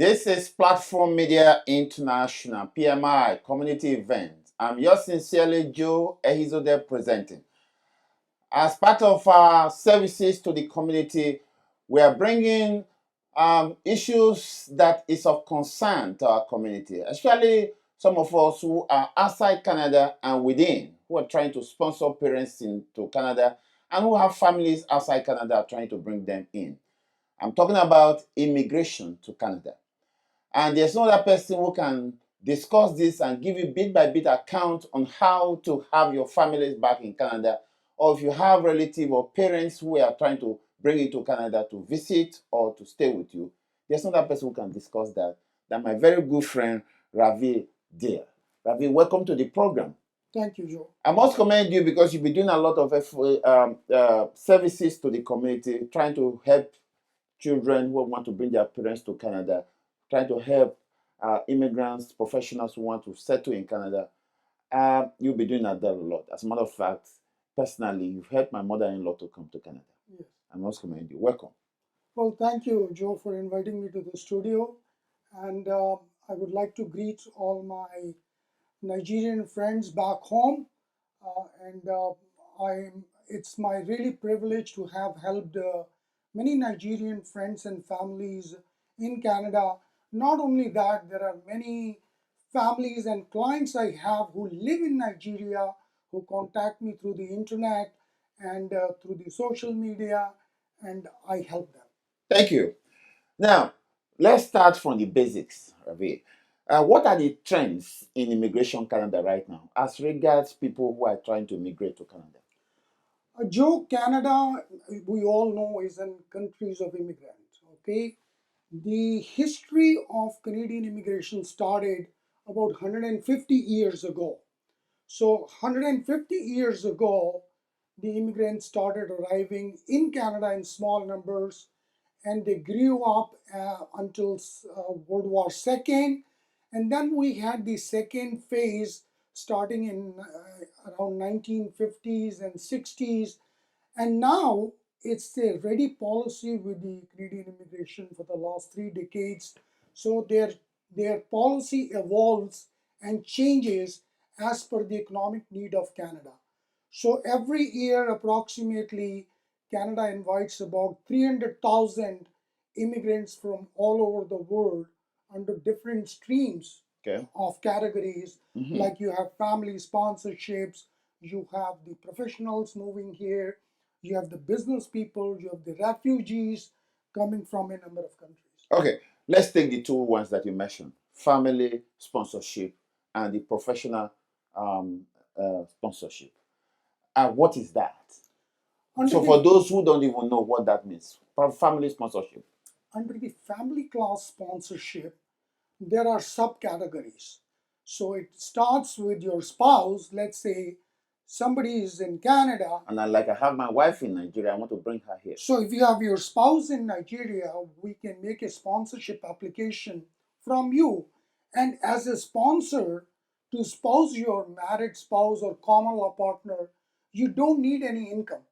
This is Platform Media International, PMI, community event. I'm yours sincerely, Joe Ehizode, presenting. As part of our services to the community, we are bringing issues that is of concern to our community, especially some of us who are outside Canada and within, who are trying to sponsor parents into Canada and who have families outside Canada trying to bring them in. I'm talking about immigration to Canada. And there's no other person who can discuss this and give you bit by bit account on how to have your families back in Canada, or if you have relatives or parents who are trying to bring you to Canada to visit or to stay with you. There's no other person who can discuss that than my very good friend Ravi Dear. Ravi, welcome to the program. Thank you, Joe. I must commend you because you've been doing a lot of services to the community, trying to help children who want to bring their parents to Canada, trying to help immigrants, professionals who want to settle in Canada. You'll be doing that a lot. As a matter of fact, personally, you've helped my mother-in-law to come to Canada. Yes. I must commend you. Welcome. Well, thank you, Joe, for inviting me to the studio. And I would like to greet all my Nigerian friends back home. It's my really privilege to have helped many Nigerian friends and families in Canada. Not only that, there are many families and clients I have who live in Nigeria who contact me through the internet and through the social media, and I help them. Thank you. Now, let's start from the basics, Ravi. What are the trends in immigration Canada right now as regards people who are trying to migrate to Canada? Joe, Canada, we all know, is a countries of immigrants. Okay, the history of Canadian immigration started about 150 years ago. So 150 years ago, the immigrants started arriving in Canada in small numbers, and they grew up until World War II. And then we had the second phase starting in around 1950s and 60s. And now it's a ready policy with the Canadian immigration for the last 3 decades. So their policy evolves and changes as per the economic need of Canada. So every year, approximately, Canada invites about 300,000 immigrants from all over the world under different streams of categories. Like you have family sponsorships, you have the professionals moving here, you have the business people, you have the refugees coming from a number of countries. Okay, let's take the two ones that you mentioned: family sponsorship and the professional sponsorship. And what is that? So, for those who don't even know what that means, family sponsorship. Under the family class sponsorship, there are subcategories. So it starts with your spouse. Let's say somebody is in Canada. And I have my wife in Nigeria, I want to bring her here. So if you have your spouse in Nigeria, we can make a sponsorship application from you. And as a sponsor, to spouse your married spouse or common law partner, you don't need any income.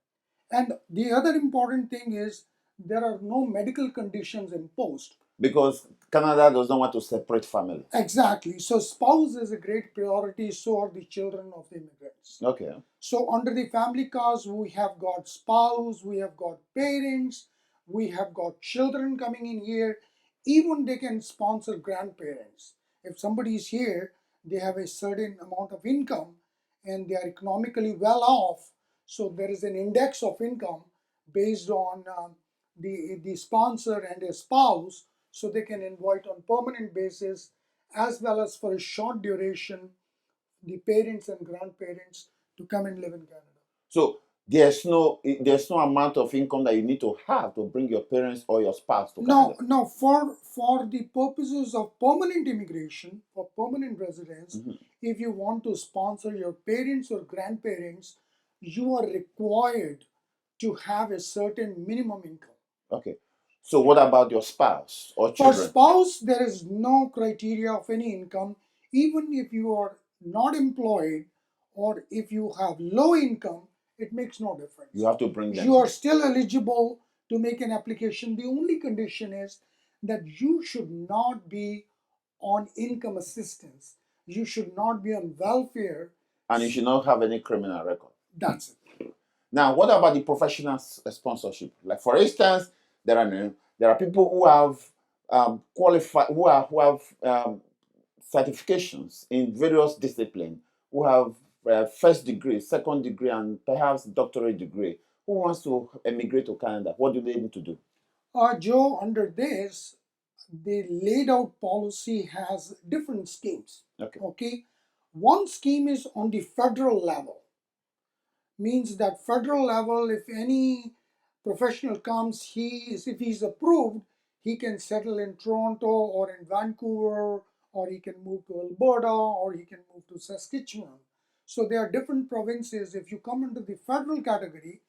And the other important thing is there are no medical conditions imposed. Because Canada does not want to separate family. Exactly. So spouse is a great priority, so are the children of the immigrants. Okay. So under the family cause, we have got spouse, we have got parents, we have got children coming in here. Even they can sponsor grandparents. If somebody is here, they have a certain amount of income and they are economically well off. So there is an index of income based on the sponsor and a spouse, so they can invite on permanent basis as well as for a short duration the parents and grandparents to come and live in Canada. So there's no amount of income that you need to have to bring your parents or your spouse to Canada. No. For the purposes of permanent immigration, for permanent residence, if you want to sponsor your parents or grandparents, you are required to have a certain minimum income. Okay. So what about your spouse or children? For spouse, there is no criteria of any income. Even if you are not employed or if you have low income, it makes no difference. You have to bring them. You are still eligible to make an application. The only condition is that you should not be on income assistance. You should not be on welfare. And you should not have any criminal record. That's it. Now, what about the professional sponsorship? Like, for instance, there are people who have qualified, who have certifications in various disciplines, who have first degree, second degree, and perhaps doctorate degree. Who wants to emigrate to Canada? What do they need to do? Joe, under this, the laid out policy has different schemes. Okay. Okay. One scheme is on the federal level, means that federal level, if any professional comes, if he's approved, he can settle in Toronto or in Vancouver, or he can move to Alberta, or he can move to Saskatchewan. So there are different provinces. If you come under the federal category,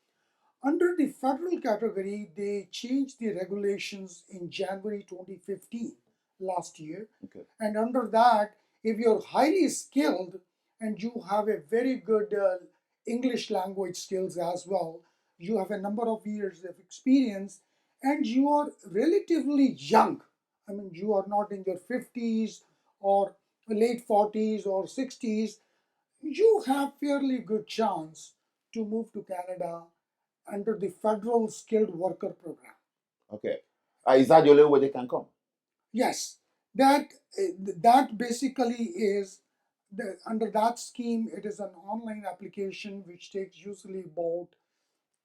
they changed the regulations in January 2015, last year. Okay. And under that, if you're highly skilled and you have a very good English language skills as well, you have a number of years of experience, and you are relatively young. I mean, you are not in your 50s or late 40s or 60s. You have fairly good chance to move to Canada under the federal skilled worker program. Okay. Is that the only way they can come? Yes, that basically is under that scheme. It is an online application which takes usually about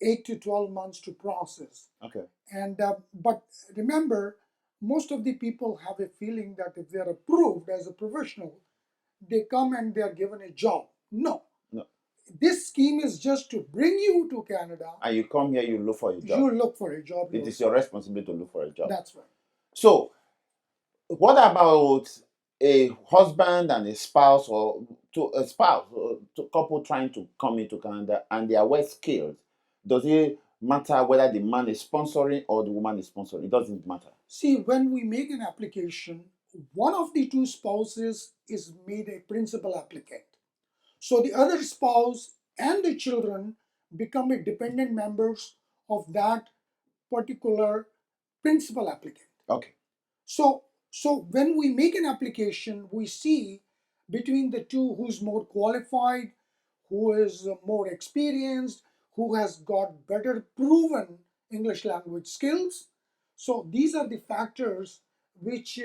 8 to 12 months to process. Okay. And but remember, most of the people have a feeling that if they are approved as a professional, they come and they are given a job. No. This scheme is just to bring you to Canada. And you come here, you look for a job. You look for a job. It is your responsibility to look for a job. That's right. So, what about a husband and a spouse, or to couple trying to come into Canada and they are well skilled? Does it matter whether the man is sponsoring or the woman is sponsoring? It doesn't matter. See, when we make an application, one of the two spouses is made a principal applicant. So the other spouse and the children become a dependent members of that particular principal applicant. Okay. So when we make an application, we see between the two who's more qualified, who is more experienced, who has got better proven English language skills. So these are the factors which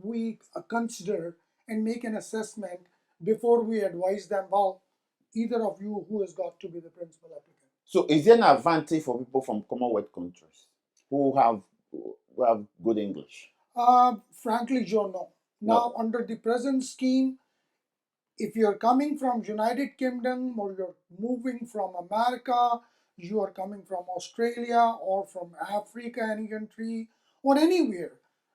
we consider and make an assessment before we advise them, well, either of you who has got to be the principal applicant. So is there an advantage for people from Commonwealth countries who have good English? Frankly, Joe, no. Now, under the present scheme, if you're coming from United Kingdom, or you're moving from America, you are coming from Australia or from Africa, any country, or anywhere,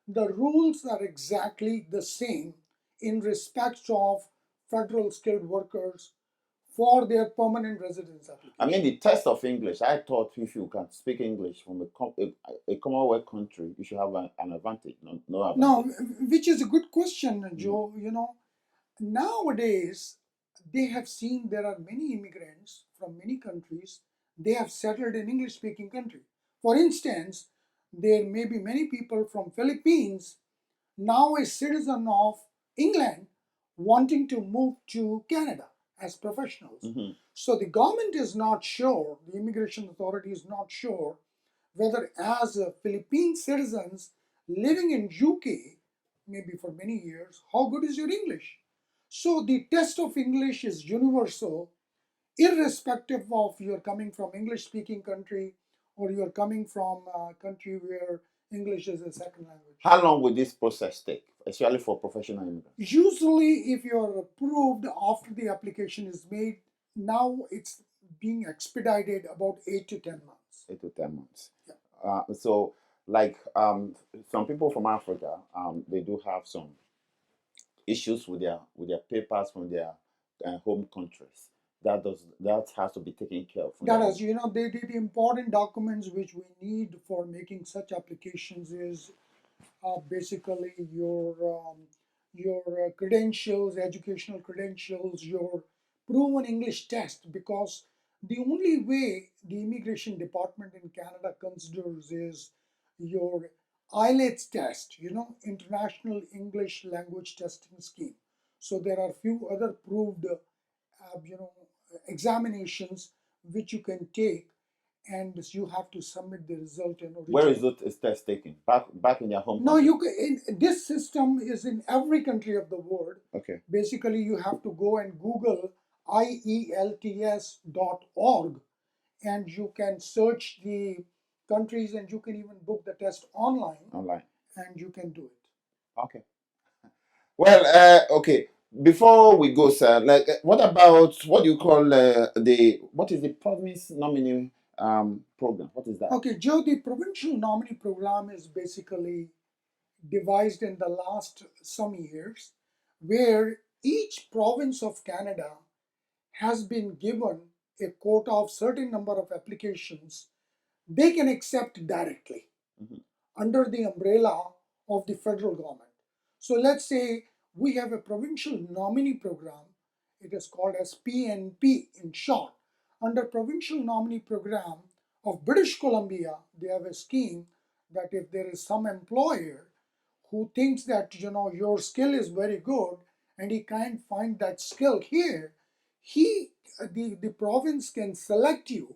the rules are exactly the same in respect of federal skilled workers for their permanent residence application. I mean, the test of English, I thought if you can speak English from a Commonwealth country, you should have an advantage. No advantage. No, which is a good question, Joe. You know, nowadays they have seen there are many immigrants from many countries. They have settled in English speaking country. For instance, there may be many people from Philippines, now a citizen of England, wanting to move to Canada as professionals. Mm-hmm. So the government is not sure, the immigration authority is not sure whether as Philippine citizens living in UK, maybe for many years, how good is your English? So the test of English is universal, irrespective of you're coming from English speaking country or you're coming from a country where English is a second language. How long will this process take, especially for professional immigrants? Usually, if you're approved after the application is made, now it's being expedited about 8 to 10 months. 8 to 10 months. Yeah. So, like some people from Africa, they do have some issues with their papers from their home countries. That has to be taken care of. That is, you know, the important documents which we need for making such applications is basically your credentials, educational credentials, your proven English test, because the only way the immigration department in Canada considers is your IELTS test, International English Language Testing Scheme. So there are few other proved, examinations which you can take, and you have to submit the result in original. Where is this test taken? Back in their home No, country? this system is in every country of the world. Okay. Basically, you have to go and Google ielts.org, and you can search the countries, and you can even book the test online, and you can do it. Okay. Well, okay. Before we go, sir, like, what about what you call what is the province nominee program? What is that? Okay, Joe, the provincial nominee program is basically devised in the last some years, where each province of Canada has been given a quota of certain number of applications they can accept directly under the umbrella of the federal government. So let's say we have a provincial nominee program. It is called as PNP in short. Under provincial nominee program of British Columbia, they have a scheme that if there is some employer who thinks that your skill is very good and he can't find that skill here, the province can select you,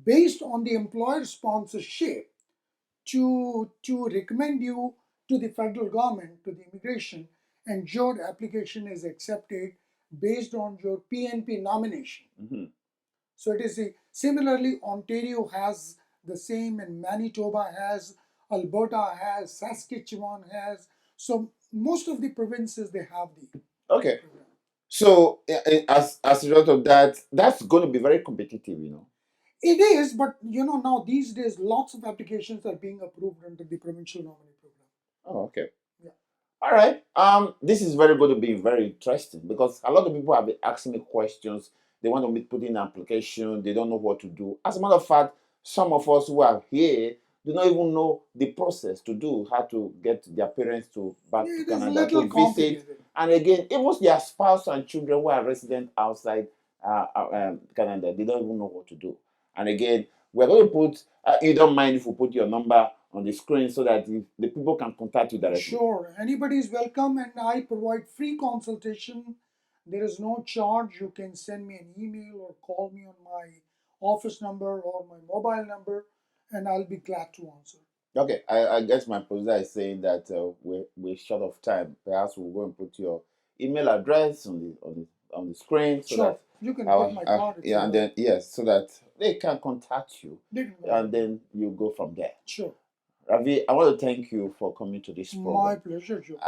based on the employer sponsorship to recommend you to the federal government, to the immigration, and your application is accepted based on your PNP nomination. So it is similarly, Ontario has the same, and Manitoba has, Alberta has, Saskatchewan has. So most of the provinces, they have the Okay. So as a result of that, that's going to be very competitive, It is, but now these days lots of applications are being approved under the provincial nominee program. Oh, okay. Yeah. All right. This is very going to be very interesting because a lot of people have been asking me questions. They want to put in an application. They don't know what to do. As a matter of fact, some of us who are here do not even know the process to do, how to get their parents back to Canada to visit. And again, even their spouse and children who are resident outside Canada, they don't even know what to do. And again, we're going to put, you don't mind if we put your number on the screen so that the people can contact you directly? Sure, anybody is welcome, and I provide free consultation. There is no charge. You can send me an email or call me on my office number or my mobile number, and I'll be glad to answer. Okay, I guess my producer is saying that we're short of time. Perhaps we'll go and put your email address on the screen. So sure, that you can put my card. Yeah, and then so that they can contact you, and then you go from there. Sure. Ravi, I want to thank you for coming to this program. My pleasure, Joe.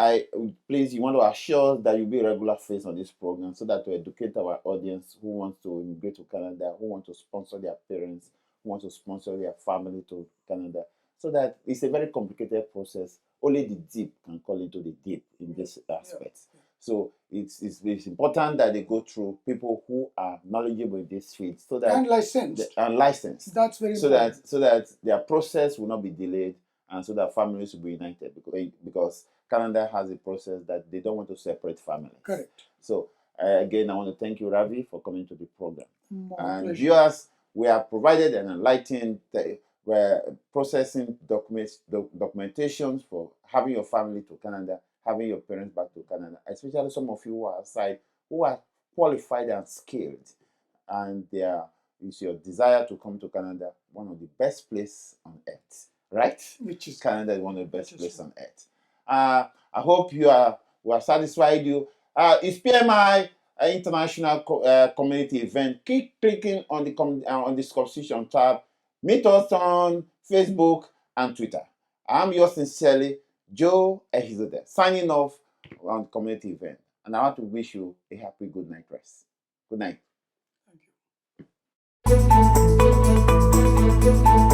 Please, you want to assure that you'll be a regular face on this program so that to educate our audience who wants to immigrate to Canada, who want to sponsor their parents, who want to sponsor their family to Canada. So that it's a very complicated process. Only the deep can call into the deep in this aspect. Yeah. So it's important that they go through people who are knowledgeable in this field, so that and licensed. That's very important. So that their process will not be delayed, and so that families will be united, because Canada has a process that they don't want to separate families. Correct. So again, I want to thank you, Ravi, for coming to the program. My pleasure. Viewers, we have provided an enlightening processing documentations for having your family to Canada, having your parents back to Canada, especially some of you who are outside, who are qualified and skilled, and it's your desire to come to Canada, one of the best places on earth, right? Which is Canada is one of the best places on earth. I hope we are satisfied. It's PMI International Community Event. Keep clicking on the subscription tab. Meet us on Facebook and Twitter. I'm yours sincerely, Joe Ehizode, signing off on community event. And I want to wish you a happy good night rest. Good night. Thank you.